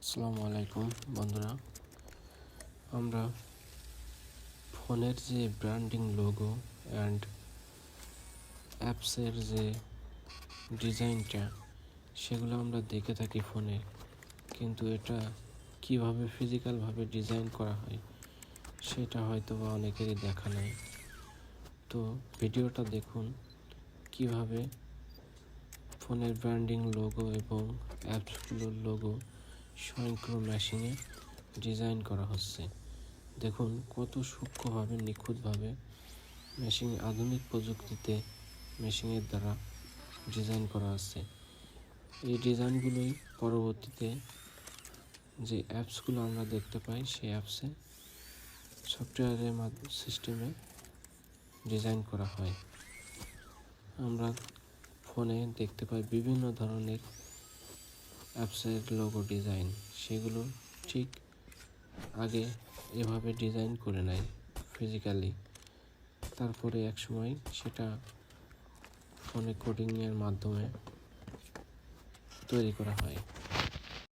আসসালামু আলাইকুম বন্ধুরা। আমরা ফোনের যে ব্র্যান্ডিং লোগো অ্যান্ড অ্যাপসের যে ডিজাইনটা সেগুলো আমরা দেখে থাকি ফোনে, কিন্তু এটা কিভাবে ফিজিক্যালভাবে ডিজাইন করা হয় সেটা হয়তো বা অনেকেরই দেখা নেই। তো ভিডিওটা দেখুন কিভাবে ফোনের ব্র্যান্ডিং লোগো এবং অ্যাপসগুলোর লোগো স্বয়ংক্রিয় মেশিনে ডিজাইন করা হচ্ছে। দেখুন কত সূক্ষ্মভাবে নিখুঁতভাবে আধুনিক প্রযুক্তিতে মেশিনের দ্বারা ডিজাইন করা হচ্ছে। এই ডিজাইনগুলোই পরবর্তীতে যে অ্যাপসগুলো আমরা দেখতে পাই সেই অ্যাপসে সফটওয়্যারের সিস্টেমে ডিজাইন করা হয়। আমরা ফোনে দেখতে পাই বিভিন্ন ধরনের অ্যাপসের লোগো ডিজাইন, সেগুলো ঠিক আগে এভাবে ডিজাইন করে নেয় ফিজিক্যালি, তারপরে একসময় সেটা ফোনে কোডিংয়ের মাধ্যমে তৈরি করা হয়।